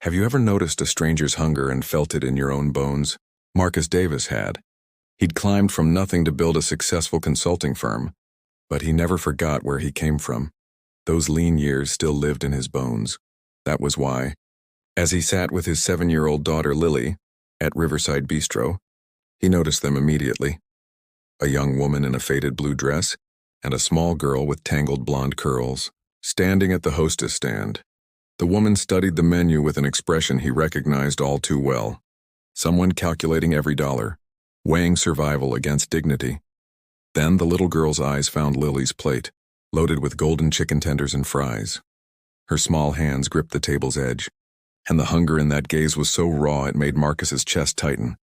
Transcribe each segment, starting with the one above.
Have you ever noticed a stranger's hunger and felt it in your own bones? Marcus Davis had. He'd climbed from nothing to build a successful consulting firm, but he never forgot where he came from. Those lean years still lived in his bones. That was why, as he sat with his 7-year-old daughter Lily at Riverside Bistro, he noticed them immediately. A young woman in a faded blue dress and a small girl with tangled blonde curls, standing at the hostess stand. The woman studied the menu with an expression he recognized all too well. Someone calculating every dollar, weighing survival against dignity. Then the little girl's eyes found Lily's plate, loaded with golden chicken tenders and fries. Her small hands gripped the table's edge, and the hunger in that gaze was so raw it made Marcus's chest tighten.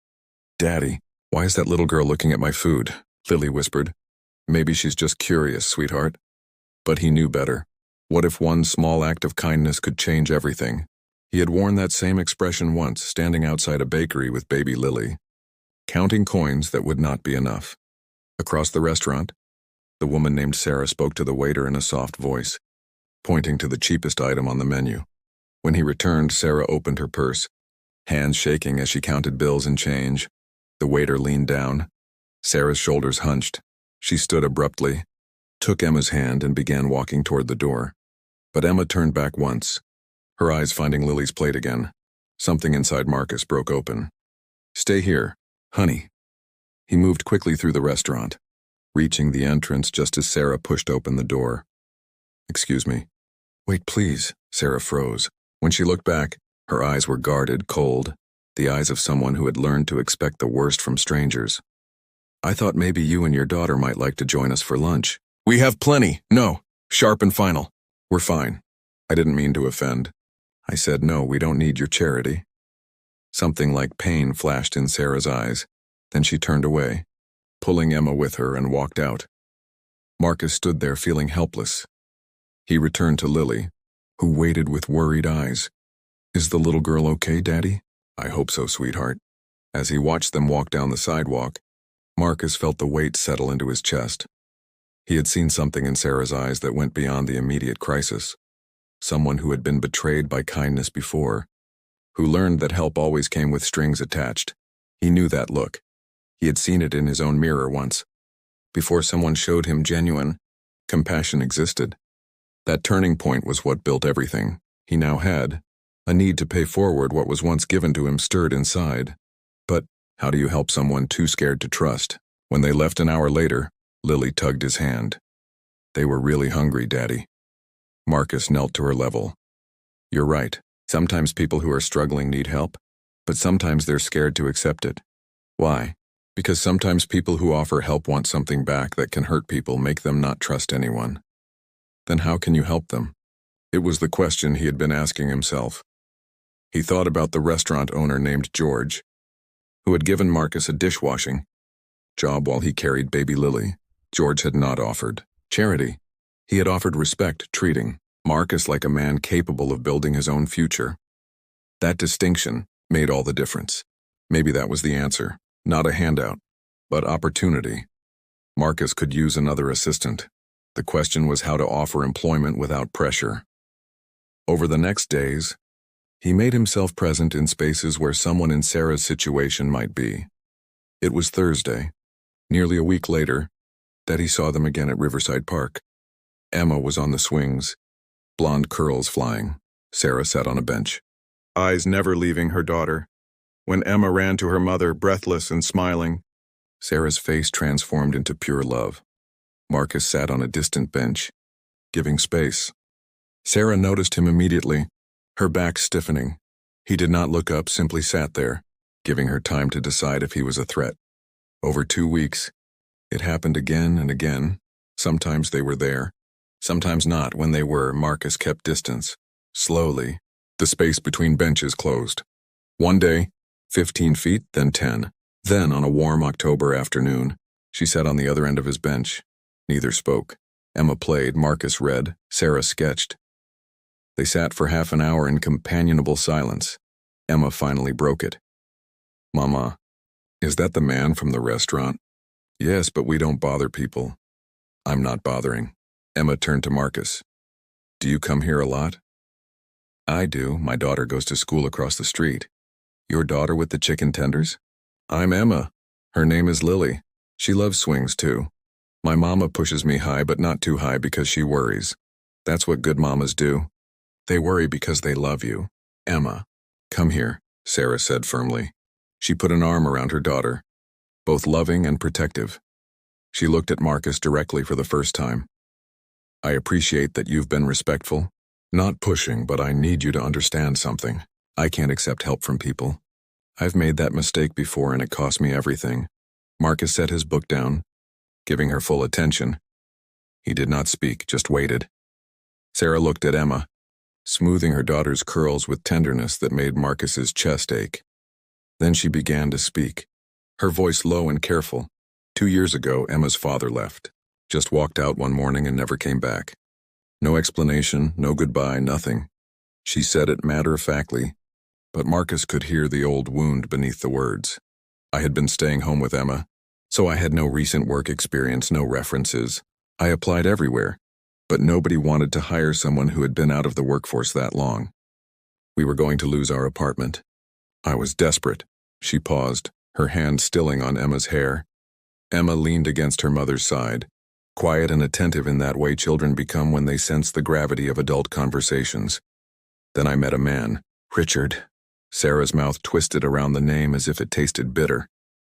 "Daddy, why is that little girl looking at my food?" Lily whispered. "Maybe she's just curious, sweetheart." But he knew better. What if one small act of kindness could change everything? He had worn that same expression once, standing outside a bakery with baby Lily, counting coins that would not be enough. Across the restaurant, the woman named Sarah spoke to the waiter in a soft voice, pointing to the cheapest item on the menu. When he returned, Sarah opened her purse, hands shaking as she counted bills and change. The waiter leaned down. Sarah's shoulders hunched. She stood abruptly, took Emma's hand, and began walking toward the door. But Emma turned back once, her eyes finding Lily's plate again. Something inside Marcus broke open. "Stay here, honey." He moved quickly through the restaurant, reaching the entrance just as Sarah pushed open the door. "Excuse me." "Wait, please." Sarah froze. When she looked back, her eyes were guarded, cold, the eyes of someone who had learned to expect the worst from strangers. "I thought maybe you and your daughter might like to join us for lunch." "We have plenty." "No. Sharp and final." "We're fine." "I didn't mean to offend." "I said no, we don't need your charity." Something like pain flashed in Sarah's eyes. Then she turned away, pulling Emma with her, and walked out. Marcus stood there feeling helpless. He returned to Lily, who waited with worried eyes. "Is the little girl okay, Daddy?" "I hope so, sweetheart." As he watched them walk down the sidewalk, Marcus felt the weight settle into his chest. He had seen something in Sarah's eyes that went beyond the immediate crisis. Someone who had been betrayed by kindness before, who learned that help always came with strings attached. He knew that look. He had seen it in his own mirror once. Before someone showed him genuine compassion existed. That turning point was what built everything. He now had a need to pay forward what was once given to him stirred inside. But how do you help someone too scared to trust? When they left an hour later, Lily tugged his hand. "They were really hungry, Daddy." Marcus knelt to her level. "You're right. Sometimes people who are struggling need help, but sometimes they're scared to accept it. Why? Because sometimes people who offer help want something back that can hurt people, make them not trust anyone. Then how can you help them?" It was the question he had been asking himself. He thought about the restaurant owner named George, who had given Marcus a dishwashing job while he carried baby Lily. George had not offered charity. He had offered respect, treating Marcus like a man capable of building his own future. That distinction made all the difference. Maybe that was the answer. Not a handout, but opportunity. Marcus could use another assistant. The question was how to offer employment without pressure. Over the next days, he made himself present in spaces where someone in Sarah's situation might be. It was Thursday, nearly a week later, that he saw them again at Riverside Park. Emma was on the swings, blonde curls flying. Sarah sat on a bench, eyes never leaving her daughter. When Emma ran to her mother, breathless and smiling, Sarah's face transformed into pure love. Marcus sat on a distant bench, giving space. Sarah noticed him immediately, her back stiffening. He did not look up, simply sat there, giving her time to decide if he was a threat. Over 2 weeks, it happened again and again. Sometimes they were there, sometimes not. When they were, Marcus kept distance. Slowly, the space between benches closed. One day, 15 feet, then 10. Then, on a warm October afternoon, she sat on the other end of his bench. Neither spoke. Emma played, Marcus read, Sarah sketched. They sat for half an hour in companionable silence. Emma finally broke it. "Mama, is that the man from the restaurant?" "Yes, but we don't bother people." "I'm not bothering." Emma turned to Marcus. "Do you come here a lot?" I do. My daughter goes to school across the street. Your daughter with the chicken tenders? I'm Emma. Her name is Lily. She loves swings too. My mama pushes me high, but not too high because she worries. That's what good mamas do. They worry because they love you. Emma, come here, Sarah said firmly. She put an arm around her daughter, both loving and protective. She looked at Marcus directly for the first time. I appreciate that you've been respectful. Not pushing, but I need you to understand something. I can't accept help from people. I've made that mistake before and it cost me everything. Marcus set his book down, giving her full attention. He did not speak, just waited. Sarah looked at Emma, smoothing her daughter's curls with tenderness that made Marcus's chest ache. Then she began to speak, her voice low and careful. 2 years ago, Emma's father left. Just walked out one morning and never came back. No explanation, no goodbye, nothing. She said it matter-of-factly, but Marcus could hear the old wound beneath the words. I had been staying home with Emma, so I had no recent work experience, no references. I applied everywhere, but nobody wanted to hire someone who had been out of the workforce that long. We were going to lose our apartment. I was desperate. She paused, her hand stilling on Emma's hair. Emma leaned against her mother's side, quiet and attentive in that way children become when they sense the gravity of adult conversations. Then I met a man, Richard. Sarah's mouth twisted around the name as if it tasted bitter.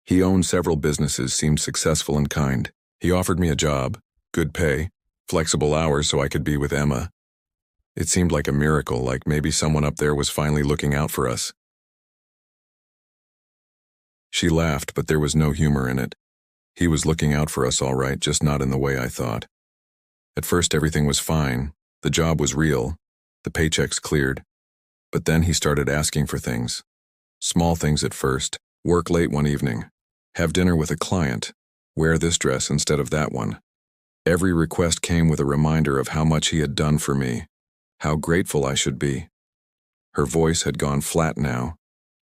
He owned several businesses, seemed successful and kind. He offered me a job, good pay, flexible hours so I could be with Emma. It seemed like a miracle, like maybe someone up there was finally looking out for us. She laughed, but there was no humor in it. He was looking out for us all right, just not in the way I thought. At first everything was fine. The job was real. The paychecks cleared. But then he started asking for things. Small things at first. Work late one evening. Have dinner with a client. Wear this dress instead of that one. Every request came with a reminder of how much he had done for me. How grateful I should be. Her voice had gone flat now.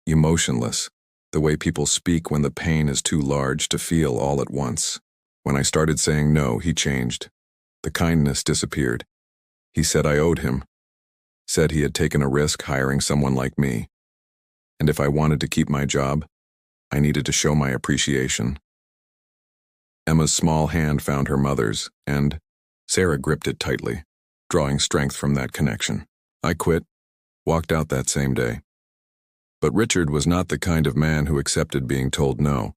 Emotionless. The way people speak when the pain is too large to feel all at once. When I started saying no, he changed. The kindness disappeared. He said I owed him. Said he had taken a risk hiring someone like me. And if I wanted to keep my job, I needed to show my appreciation. Emma's small hand found her mother's, and Sarah gripped it tightly, drawing strength from that connection. I quit, walked out that same day. But Richard was not the kind of man who accepted being told no.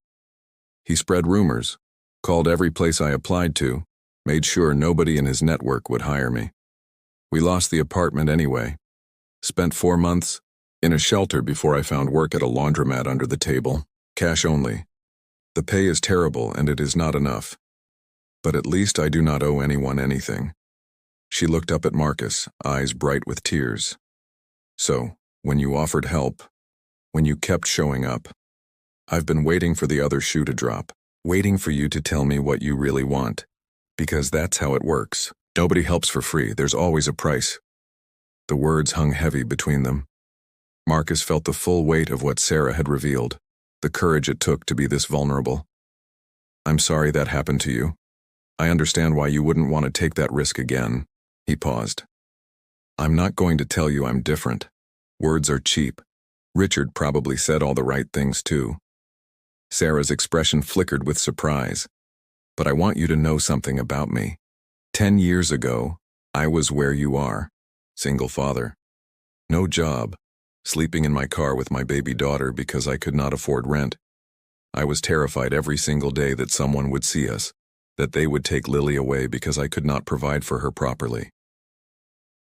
He spread rumors, called every place I applied to, made sure nobody in his network would hire me. We lost the apartment anyway. Spent 4 months in a shelter before I found work at a laundromat under the table, cash only. The pay is terrible and it is not enough. But at least I do not owe anyone anything. She looked up at Marcus, eyes bright with tears. So, when you offered help, when you kept showing up, I've been waiting for the other shoe to drop, waiting for you to tell me what you really want. Because that's how it works. Nobody helps for free, there's always a price. The words hung heavy between them. Marcus felt the full weight of what Sarah had revealed, the courage it took to be this vulnerable. I'm sorry that happened to you. I understand why you wouldn't want to take that risk again. He paused. I'm not going to tell you I'm different. Words are cheap. Richard probably said all the right things too. Sarah's expression flickered with surprise. But I want you to know something about me. 10 years ago, I was where you are. Single father. No job. Sleeping in my car with my baby daughter because I could not afford rent. I was terrified every single day that someone would see us, that they would take Lily away because I could not provide for her properly.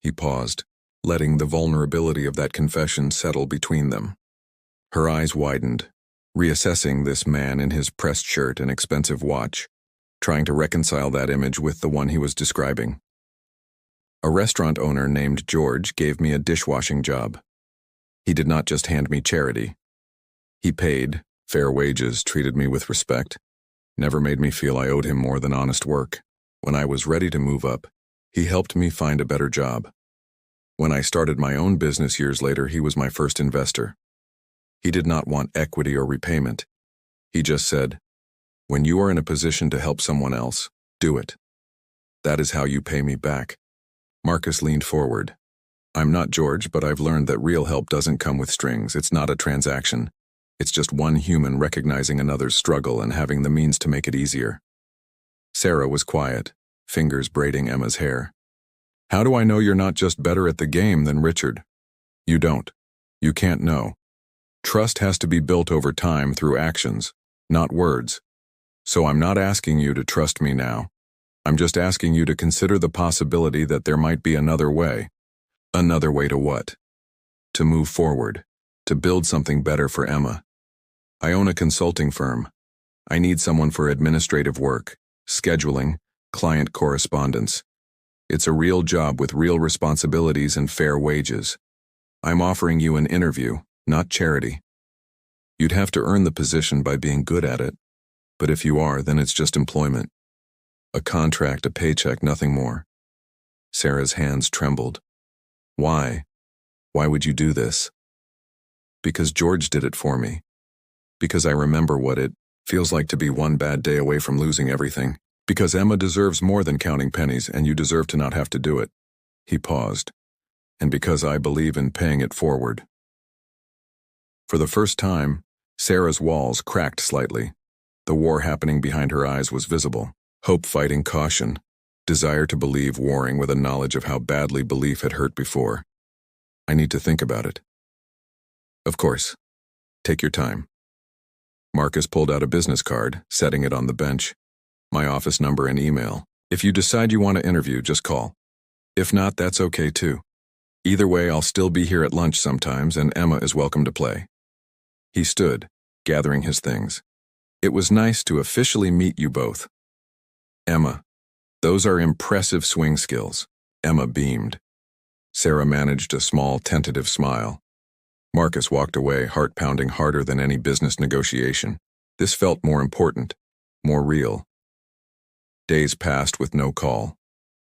He paused, letting the vulnerability of that confession settle between them. Her eyes widened, reassessing this man in his pressed shirt and expensive watch, trying to reconcile that image with the one he was describing. A restaurant owner named George gave me a dishwashing job. He did not just hand me charity. He paid, fair wages, treated me with respect, never made me feel I owed him more than honest work. When I was ready to move up, he helped me find a better job. When I started my own business years later, he was my first investor. He did not want equity or repayment. He just said, when you are in a position to help someone else, do it. That is how you pay me back. Marcus leaned forward. I'm not George, but I've learned that real help doesn't come with strings. It's not a transaction. It's just one human recognizing another's struggle and having the means to make it easier. Sarah was quiet, fingers braiding Emma's hair. How do I know you're not just better at the game than Richard? You don't. You can't know. Trust has to be built over time through actions, not words. So I'm not asking you to trust me now. I'm just asking you to consider the possibility that there might be another way. Another way to what? To move forward, to build something better for Emma. I own a consulting firm. I need someone for administrative work, scheduling, client correspondence. It's a real job with real responsibilities and fair wages. I'm offering you an interview, not charity. You'd have to earn the position by being good at it, but if you are, then it's just employment. A contract, a paycheck, nothing more. Sarah's hands trembled. Why? Why would you do this? Because George did it for me. Because I remember what it feels like to be one bad day away from losing everything. Because Emma deserves more than counting pennies and you deserve to not have to do it. He paused. And because I believe in paying it forward. For the first time, Sarah's walls cracked slightly. The war happening behind her eyes was visible. Hope fighting caution. Desire to believe warring with a knowledge of how badly belief had hurt before. I need to think about it. Of course. Take your time. Marcus pulled out a business card, setting it on the bench. My office number and email. If you decide you want to interview, just call. If not, that's okay too. Either way, I'll still be here at lunch sometimes, and Emma is welcome to play. He stood, gathering his things. It was nice to officially meet you both. Emma. Those are impressive swing skills. Emma beamed. Sarah managed a small, tentative smile. Marcus walked away, heart pounding harder than any business negotiation. This felt more important, more real. Days passed with no call.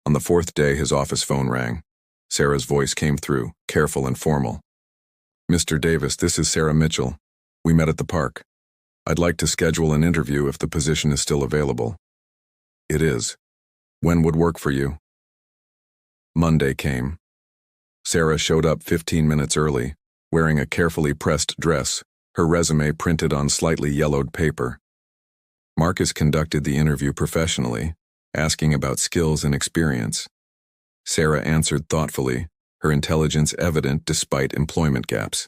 On the fourth day, his office phone rang. Sarah's voice came through, careful and formal. Mr. Davis, this is Sarah Mitchell. We met at the park. I'd like to schedule an interview if the position is still available. It is. When would work for you? Monday came. Sarah showed up 15 minutes early, wearing a carefully pressed dress, her resume printed on slightly yellowed paper. Marcus conducted the interview professionally, asking about skills and experience. Sarah answered thoughtfully, her intelligence evident despite employment gaps.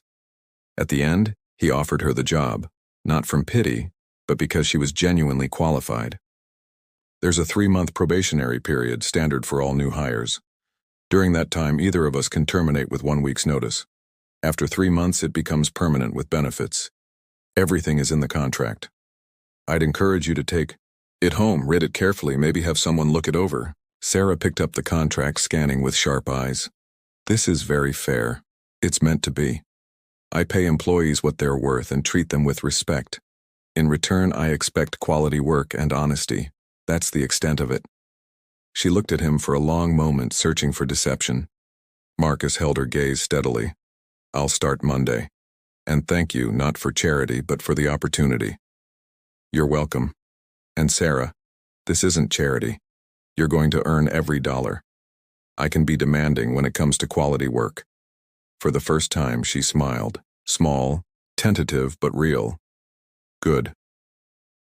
At the end, he offered her the job, not from pity, but because she was genuinely qualified. There's a 3-month probationary period standard for all new hires. During that time, either of us can terminate with 1 week's notice. After 3 months, it becomes permanent with benefits. Everything is in the contract. I'd encourage you to take it home, read it carefully, maybe have someone look it over. Sarah picked up the contract, scanning with sharp eyes. This is very fair. It's meant to be. I pay employees what they're worth and treat them with respect. In return, I expect quality work and honesty. That's the extent of it. She looked at him for a long moment, searching for deception. Marcus held her gaze steadily. I'll start Monday. And thank you, not for charity, but for the opportunity. You're welcome. And Sarah, this isn't charity. You're going to earn every dollar. I can be demanding when it comes to quality work. For the first time, she smiled. Small, tentative, but real. Good.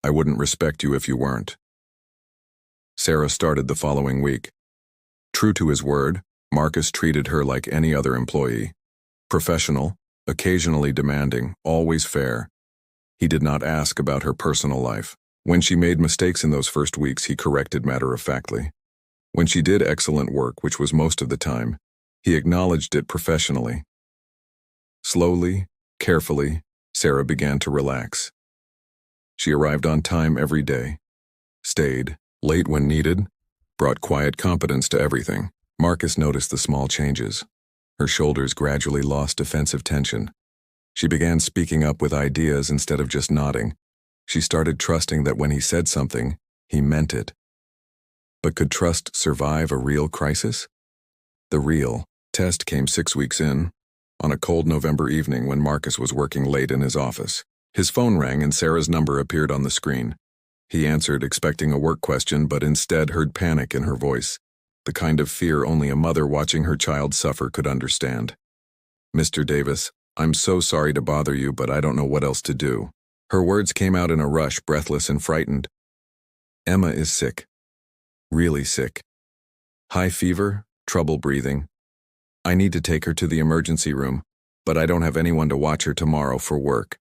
I wouldn't respect you if you weren't. Sarah started the following week. True to his word, Marcus treated her like any other employee. Professional, occasionally demanding, always fair. He did not ask about her personal life. When she made mistakes in those first weeks, he corrected matter-of-factly. When she did excellent work, which was most of the time, he acknowledged it professionally. Slowly, carefully, Sarah began to relax. She arrived on time every day, stayed, late when needed, brought quiet competence to everything. Marcus noticed the small changes. Her shoulders gradually lost defensive tension. She began speaking up with ideas instead of just nodding. She started trusting that when he said something, he meant it. But could trust survive a real crisis? The real test came 6 weeks in, on a cold November evening when Marcus was working late in his office. His phone rang and Sarah's number appeared on the screen. He answered, expecting a work question, but instead heard panic in her voice. the kind of fear only a mother watching her child suffer could understand. "Mr. Davis, I'm so sorry to bother you, but I don't know what else to do." Her words came out in a rush, breathless and frightened. "Emma is sick. Really sick. High fever, trouble breathing. I need to take her to the emergency room, but I don't have anyone to watch her tomorrow for work.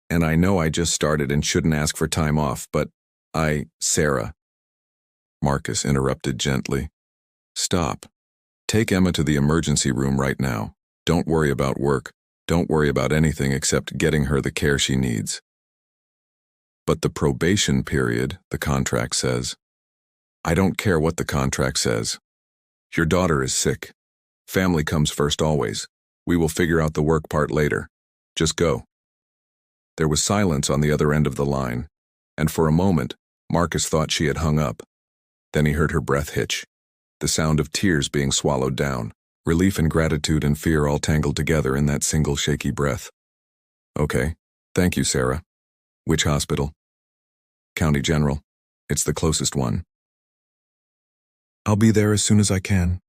And I know I just started and shouldn't ask for time off, but Sarah." Marcus interrupted gently. "Stop. Take Emma to the emergency room right now. Don't worry about work. Don't worry about anything except getting her the care she needs." "But the probation period, the contract says." "I don't care what the contract says. Your daughter is sick. Family comes first always. We will figure out the work part later. Just go." There was silence on the other end of the line, and for a moment, Marcus thought she had hung up. Then he heard her breath hitch, the sound of tears being swallowed down, relief and gratitude and fear all tangled together in that single shaky breath. "Okay. Thank you, Sarah. Which hospital?" "County General. It's the closest one." "I'll be there as soon as I can."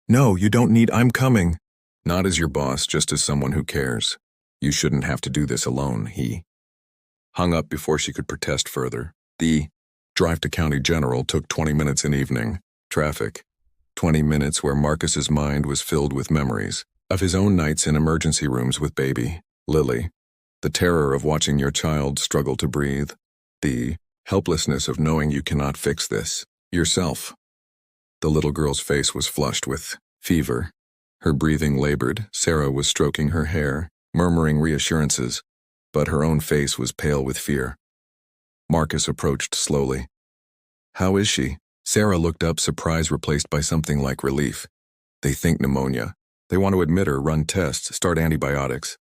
"No, you don't need. I'm coming." "Not as your boss, just as someone who cares. You shouldn't have to do this alone," he hung up before she could protest further. The drive to County General took 20 minutes in evening traffic. 20 minutes where Marcus's mind was filled with memories of his own nights in emergency rooms with baby Lily, the terror of watching your child struggle to breathe, the helplessness of knowing you cannot fix this yourself. The little girl's face was flushed with fever. Her breathing labored. Sarah was stroking her hair, murmuring reassurances, but her own face was pale with fear. Marcus approached slowly. "How is she?" Sarah looked up, surprise replaced by something like relief. "They think pneumonia. They want to admit her, run tests, start antibiotics."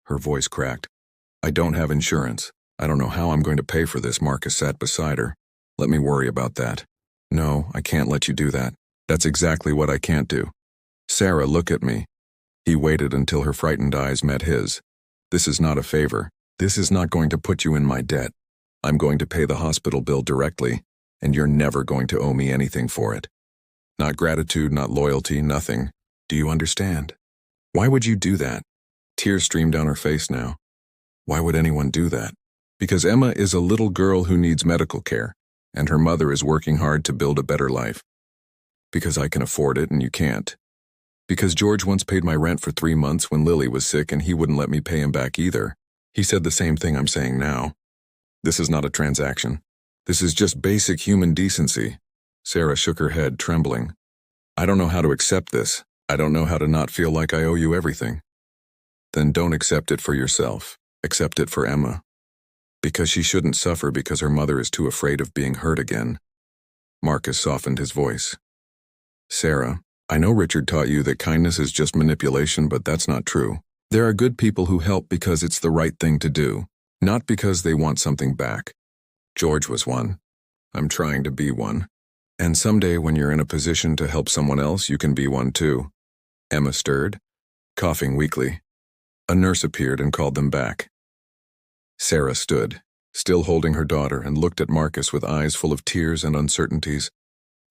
Her voice cracked. "I don't have insurance. I don't know how I'm going to pay for this." Marcus sat beside her. "Let me worry about that." "No, I can't let you do that. That's exactly what I can't do." "Sarah, look at me." He waited until her frightened eyes met his. "This is not a favor. This is not going to put you in my debt. I'm going to pay the hospital bill directly, and you're never going to owe me anything for it. Not gratitude, not loyalty, nothing. Do you understand?" "Why would you do that?" Tears streamed down her face now. "Why would anyone do that?" "Because Emma is a little girl who needs medical care, and her mother is working hard to build a better life. Because I can afford it and you can't. Because George once paid my rent for 3 months when Lily was sick and he wouldn't let me pay him back either. He said the same thing I'm saying now. This is not a transaction. This is just basic human decency." Sarah shook her head, trembling. "I don't know how to accept this. I don't know how to not feel like I owe you everything." "Then don't accept it for yourself. Accept it for Emma. Because she shouldn't suffer because her mother is too afraid of being hurt again." Marcus softened his voice. "Sarah, I know Richard taught you that kindness is just manipulation, but that's not true. There are good people who help because it's the right thing to do, not because they want something back. George was one. I'm trying to be one. And someday when you're in a position to help someone else, you can be one too." Emma stirred, coughing weakly. A nurse appeared and called them back. Sarah stood, still holding her daughter, and looked at Marcus with eyes full of tears and uncertainties,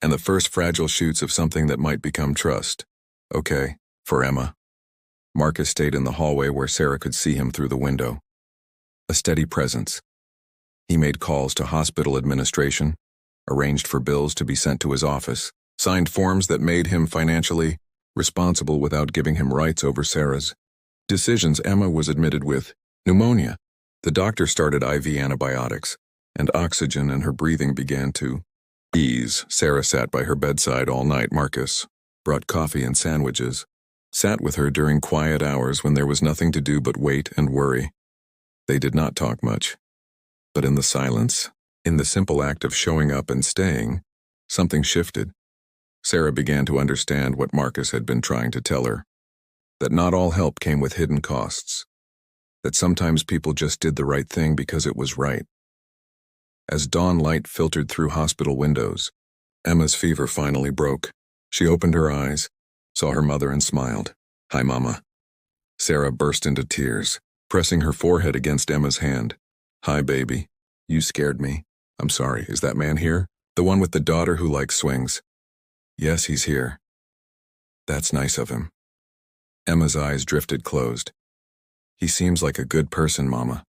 and the first fragile shoots of something that might become trust. "Okay, for Emma." Marcus stayed in the hallway where Sarah could see him through the window. A steady presence. He made calls to hospital administration, arranged for bills to be sent to his office, signed forms that made him financially responsible without giving him rights over Sarah's decisions. Emma was admitted with pneumonia. The doctor started IV antibiotics, and oxygen, and her breathing began to ease. Sarah sat by her bedside all night. Marcus brought coffee and sandwiches, sat with her during quiet hours when there was nothing to do but wait and worry. They did not talk much, but in the silence, in the simple act of showing up and staying, something shifted. Sarah began to understand what Marcus had been trying to tell her, that not all help came with hidden costs, that sometimes people just did the right thing because it was right. As dawn light filtered through hospital windows, Emma's fever finally broke. She opened her eyes, saw her mother, and smiled. "Hi, Mama." Sarah burst into tears, pressing her forehead against Emma's hand. "Hi, baby. You scared me. I'm sorry. Is that man here? The one with the daughter who likes swings?" Yes, he's here. That's nice of him. Emma's eyes drifted closed. He seems like a good person, Mama.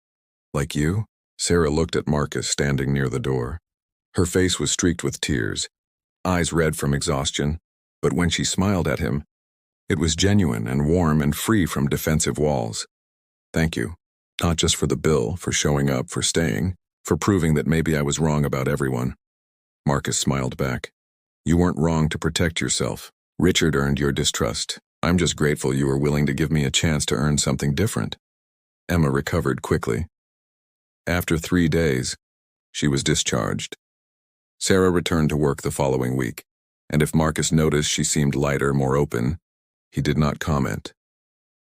Like you? Sarah looked at Marcus standing near the door. Her face was streaked with tears, eyes red from exhaustion, but when she smiled at him, it was genuine and warm and free from defensive walls. Thank you. Not just for the bill, for showing up, for staying, for proving that maybe I was wrong about everyone. Marcus smiled back. You weren't wrong to protect yourself. Richard earned your distrust. I'm just grateful you were willing to give me a chance to earn something different. Emma recovered quickly. After 3 days, she was discharged. Sarah returned to work the following week, and if Marcus noticed she seemed lighter, more open, he did not comment.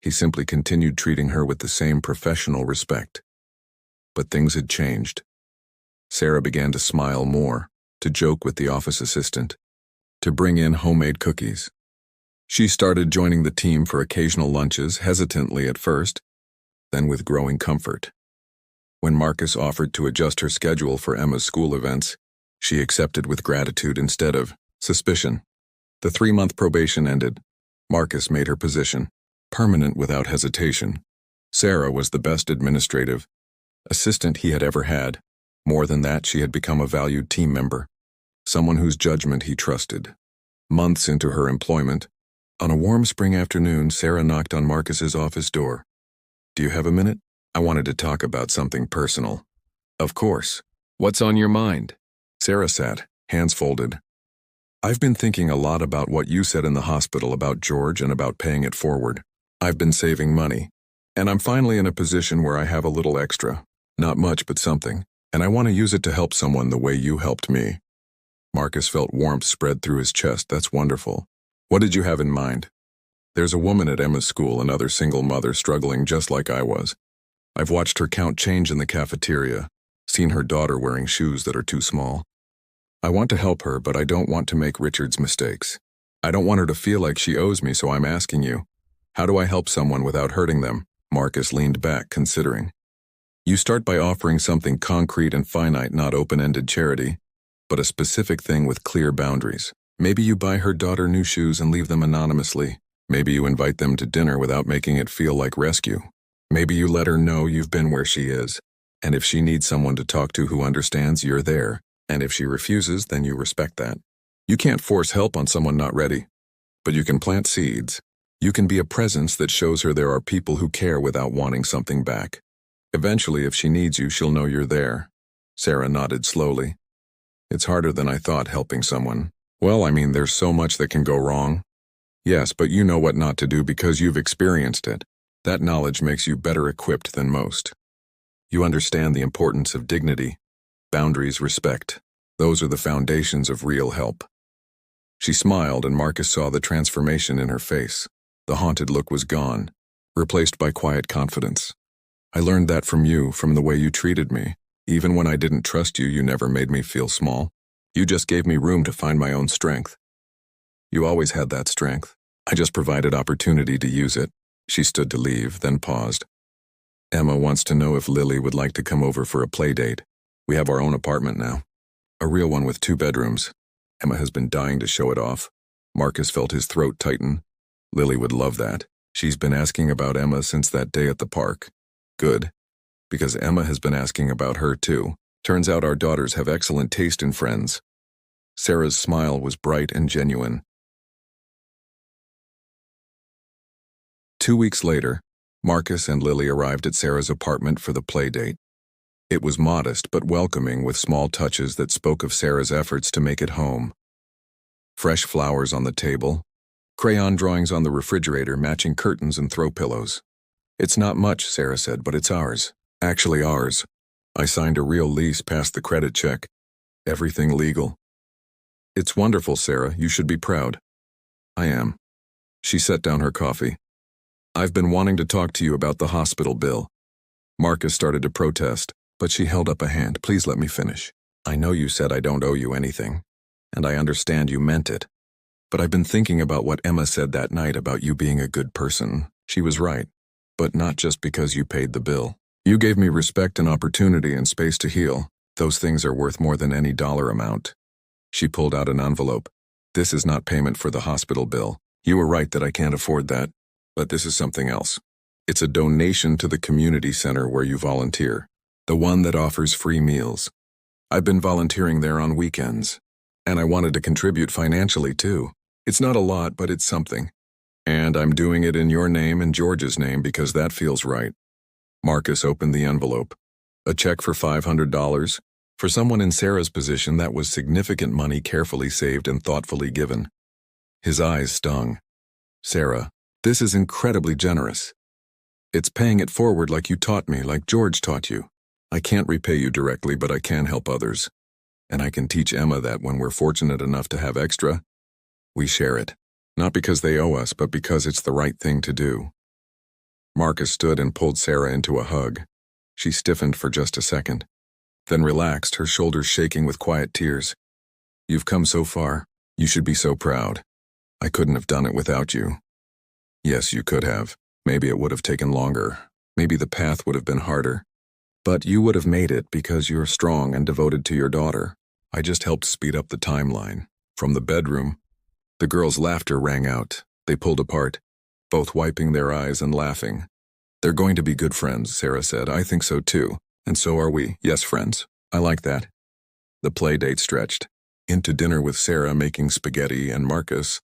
He simply continued treating her with the same professional respect. But things had changed. Sarah began to smile more, to joke with the office assistant, to bring in homemade cookies. She started joining the team for occasional lunches, hesitantly at first, then with growing comfort. When Marcus offered to adjust her schedule for Emma's school events, she accepted with gratitude instead of suspicion. The 3-month probation ended. Marcus made her position permanent without hesitation. Sarah was the best administrative assistant he had ever had. More than that, she had become a valued team member, someone whose judgment he trusted. Months into her employment, on a warm spring afternoon, Sarah knocked on Marcus's office door. Do you have a minute? I wanted to talk about something personal. Of course. What's on your mind? Sarah sat, hands folded. I've been thinking a lot about what you said in the hospital about George and about paying it forward. I've been saving money, and I'm finally in a position where I have a little extra. Not much, but something, and I want to use it to help someone the way you helped me. Marcus felt warmth spread through his chest. That's wonderful. What did you have in mind? There's a woman at Emma's school, another single mother struggling just like I was. I've watched her count change in the cafeteria, seen her daughter wearing shoes that are too small. I want to help her, but I don't want to make Richard's mistakes. I don't want her to feel like she owes me, so I'm asking you, how do I help someone without hurting them? Marcus leaned back, considering. You start by offering something concrete and finite, not open-ended charity, but a specific thing with clear boundaries. Maybe you buy her daughter new shoes and leave them anonymously. Maybe you invite them to dinner without making it feel like rescue. Maybe you let her know you've been where she is, and if she needs someone to talk to who understands, you're there, and if she refuses, then you respect that. You can't force help on someone not ready, but you can plant seeds. You can be a presence that shows her there are people who care without wanting something back. Eventually, if she needs you, she'll know you're there. Sarah nodded slowly. It's harder than I thought, helping someone. Well, I mean, there's so much that can go wrong. Yes, but you know what not to do because you've experienced it. That knowledge makes you better equipped than most. You understand the importance of dignity, boundaries, respect. Those are the foundations of real help. She smiled, and Marcus saw the transformation in her face. The haunted look was gone, replaced by quiet confidence. I learned that from you, from the way you treated me. Even when I didn't trust you, you never made me feel small. You just gave me room to find my own strength. You always had that strength. I just provided opportunity to use it. She stood to leave, then paused. Emma wants to know if Lily would like to come over for a play date. We have our own apartment now. A real one with 2 bedrooms. Emma has been dying to show it off. Marcus felt his throat tighten. Lily would love that. She's been asking about Emma since that day at the park. Good. Because Emma has been asking about her too. Turns out our daughters have excellent taste in friends. Sarah's smile was bright and genuine. 2 weeks later, Marcus and Lily arrived at Sarah's apartment for the play date. It was modest but welcoming, with small touches that spoke of Sarah's efforts to make it home. Fresh flowers on the table, crayon drawings on the refrigerator, matching curtains and throw pillows. It's not much, Sarah said, but it's ours. Actually ours. I signed a real lease, passed the credit check. Everything legal. It's wonderful, Sarah. You should be proud. I am. She set down her coffee. I've been wanting to talk to you about the hospital bill. Marcus started to protest, but she held up a hand. Please let me finish. I know you said I don't owe you anything, and I understand you meant it. But I've been thinking about what Emma said that night about you being a good person. She was right, but not just because you paid the bill. You gave me respect and opportunity and space to heal. Those things are worth more than any dollar amount. She pulled out an envelope. This is not payment for the hospital bill. You were right that I can't afford that. But this is something else. It's a donation to the community center where you volunteer. The one that offers free meals. I've been volunteering there on weekends. And I wanted to contribute financially too. It's not a lot, but it's something. And I'm doing it in your name and George's name because that feels right. Marcus opened the envelope. A check for $500. For someone in Sarah's position, that was significant money carefully saved and thoughtfully given. His eyes stung. Sarah, this is incredibly generous. It's paying it forward like you taught me, like George taught you. I can't repay you directly, but I can help others. And I can teach Emma that when we're fortunate enough to have extra, we share it. Not because they owe us, but because it's the right thing to do. Marcus stood and pulled Sarah into a hug. She stiffened for just a second, then relaxed, her shoulders shaking with quiet tears. You've come so far. You should be so proud. I couldn't have done it without you. Yes, you could have. Maybe it would have taken longer. Maybe the path would have been harder. But you would have made it because you're strong and devoted to your daughter. I just helped speed up the timeline. From the bedroom, the girls' laughter rang out. They pulled apart, both wiping their eyes and laughing. They're going to be good friends, Sarah said. I think so too. And so are we. Yes, friends. I like that. The play date stretched. Into dinner with Sarah making spaghetti and Marcus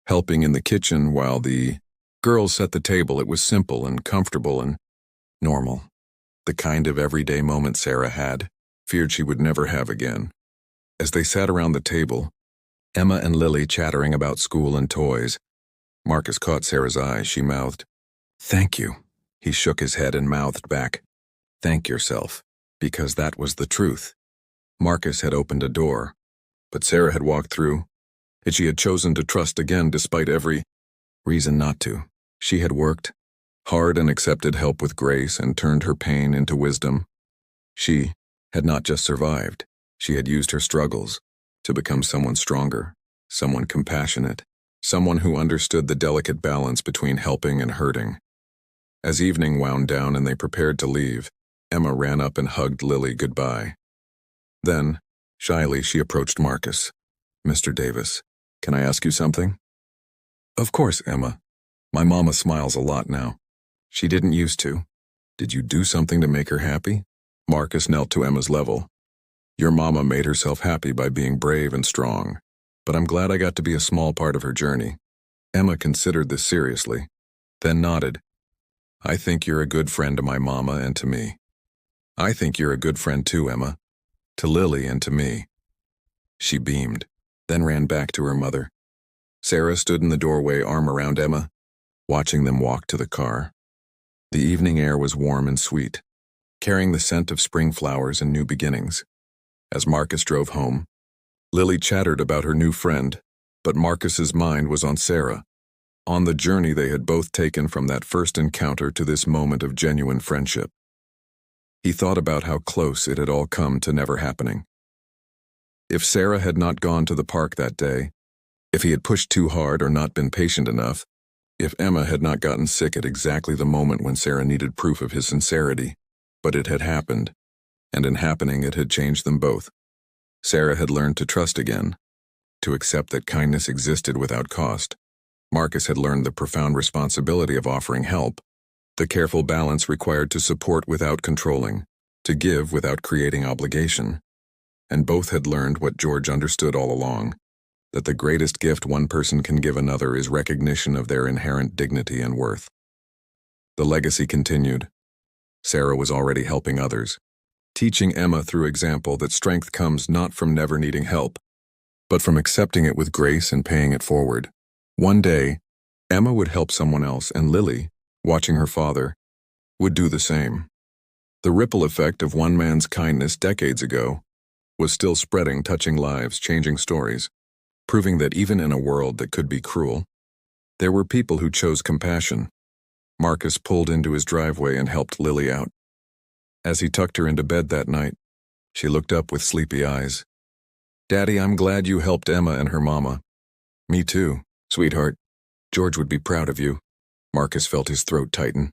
helping in the kitchen while the girls set the table. It was simple and comfortable and normal. The kind of everyday moment Sarah had, feared she would never have again. As they sat around the table, Emma and Lily chattering about school and toys, Marcus caught Sarah's eye. She mouthed, "Thank you." He shook his head and mouthed back, "Thank yourself," because that was the truth. Marcus had opened a door, but Sarah had walked through, and she had chosen to trust again despite every reason not to. She had worked hard and accepted help with grace and turned her pain into wisdom. She had not just survived, she had used her struggles to become someone stronger, someone compassionate, someone who understood the delicate balance between helping and hurting. As evening wound down and they prepared to leave, Emma ran up and hugged Lily goodbye. Then, shyly, she approached Marcus. "Mr. Davis, can I ask you something?" "Of course, Emma. My mama smiles a lot now. She didn't used to. Did you do something to make her happy?" Marcus knelt to Emma's level. "Your mama made herself happy by being brave and strong, but I'm glad I got to be a small part of her journey." Emma considered this seriously, then nodded. "I think you're a good friend to my mama and to me. I think you're a good friend too, Emma. To Lily and to me." She beamed, then ran back to her mother. Sarah stood in the doorway, arm around Emma, watching them walk to the car. The evening air was warm and sweet, carrying the scent of spring flowers and new beginnings. As Marcus drove home, Lily chattered about her new friend, but Marcus's mind was on Sarah, on the journey they had both taken from that first encounter to this moment of genuine friendship. He thought about how close it had all come to never happening. If Sarah had not gone to the park that day, if he had pushed too hard or not been patient enough, if Emma had not gotten sick at exactly the moment when Sarah needed proof of his sincerity, but it had happened, and in happening it had changed them both. Sarah had learned to trust again, to accept that kindness existed without cost. Marcus had learned the profound responsibility of offering help, the careful balance required to support without controlling, to give without creating obligation. And both had learned what George understood all along, that the greatest gift one person can give another is recognition of their inherent dignity and worth. The legacy continued. Sarah was already helping others, teaching Emma through example that strength comes not from never needing help, but from accepting it with grace and paying it forward. One day, Emma would help someone else, and Lily, watching her father, would do the same. The ripple effect of one man's kindness decades ago was still spreading, touching lives, changing stories, proving that even in a world that could be cruel, there were people who chose compassion. Marcus pulled into his driveway and helped Lily out. As he tucked her into bed that night, she looked up with sleepy eyes. "Daddy, I'm glad you helped Emma and her mama." "Me too, sweetheart. George would be proud of you." Marcus felt his throat tighten.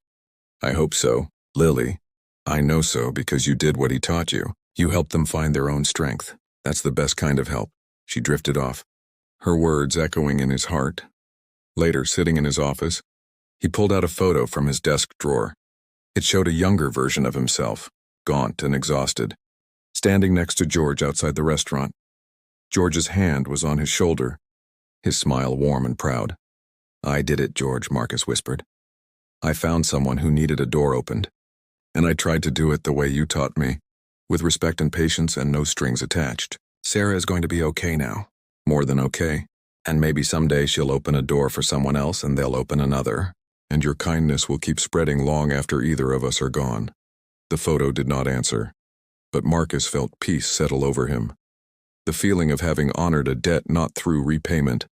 "I hope so, Lily. I know so because you did what he taught you. You helped them find their own strength. That's the best kind of help." She drifted off, her words echoing in his heart. Later, sitting in his office, he pulled out a photo from his desk drawer. It showed a younger version of himself, gaunt and exhausted, standing next to George outside the restaurant. George's hand was on his shoulder, his smile warm and proud. "I did it, George," Marcus whispered. "I found someone who needed a door opened, and I tried to do it the way you taught me, with respect and patience and no strings attached. Sarah is going to be okay now, more than okay, and maybe someday she'll open a door for someone else and they'll open another, and your kindness will keep spreading long after either of us are gone." The photo did not answer, but Marcus felt peace settle over him. The feeling of having honored a debt not through repayment,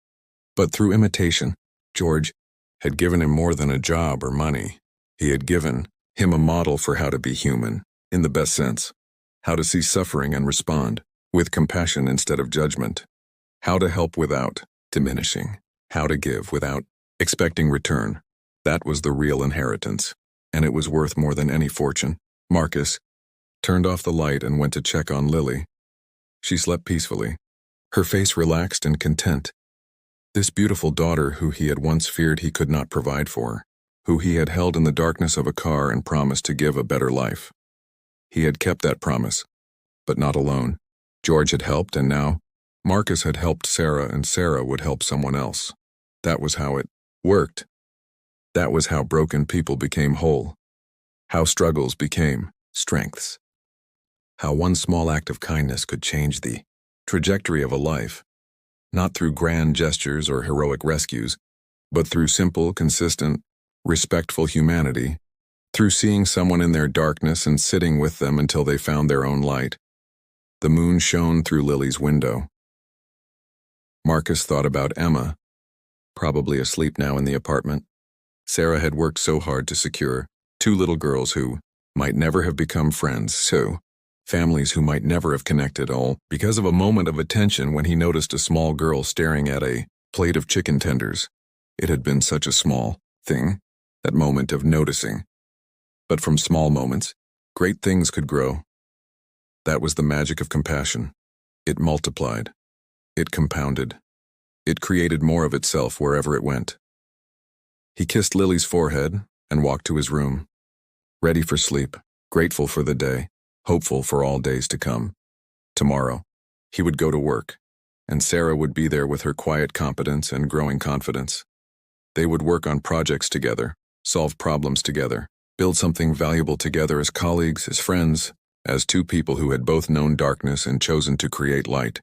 but through imitation. George had given him more than a job or money. He had given him a model for how to be human, in the best sense, how to see suffering and respond with compassion instead of judgment, how to help without diminishing, how to give without expecting return. That was the real inheritance, and it was worth more than any fortune. Marcus turned off the light and went to check on Lily. She slept peacefully, her face relaxed and content. This beautiful daughter who he had once feared he could not provide for, who he had held in the darkness of a car and promised to give a better life. He had kept that promise, but not alone. George had helped, and now Marcus had helped Sarah, and Sarah would help someone else. That was how it worked. That was how broken people became whole, how struggles became strengths, how one small act of kindness could change the trajectory of a life, not through grand gestures or heroic rescues, but through simple, consistent, respectful humanity, through seeing someone in their darkness and sitting with them until they found their own light. The moon shone through Lily's window. Marcus thought about Emma, probably asleep now in the apartment. Sarah had worked so hard to secure 2 little girls who might never have become friends, so families who might never have connected, all because of a moment of attention when he noticed a small girl staring at a plate of chicken tenders. It had been such a small thing, that moment of noticing. But from small moments, great things could grow. That was the magic of compassion. It multiplied. It compounded. It created more of itself wherever it went. He kissed Lily's forehead and walked to his room, ready for sleep, grateful for the day, hopeful for all days to come. Tomorrow, he would go to work, and Sarah would be there with her quiet competence and growing confidence. They would work on projects together, solve problems together, build something valuable together as colleagues, as friends, as 2 people who had both known darkness and chosen to create light.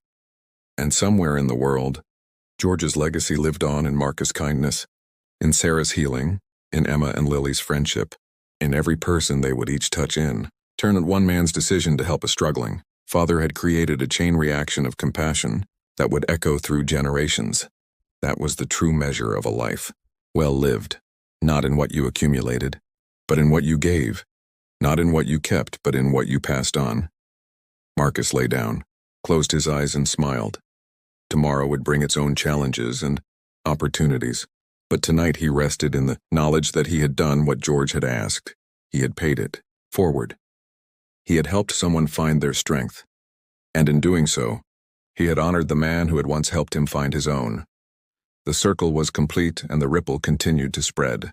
And somewhere in the world, George's legacy lived on in Marcus' kindness, in Sarah's healing, in Emma and Lily's friendship, in every person they would each touch in. Turn at one man's decision to help a struggling father had created a chain reaction of compassion that would echo through generations. That was the true measure of a life well lived, not in what you accumulated, but in what you gave, not in what you kept, but in what you passed on. Marcus lay down, closed his eyes and smiled. Tomorrow would bring its own challenges and opportunities, but tonight he rested in the knowledge that he had done what George had asked. He had paid it forward. He had helped someone find their strength, and in doing so, he had honored the man who had once helped him find his own. The circle was complete and the ripple continued to spread.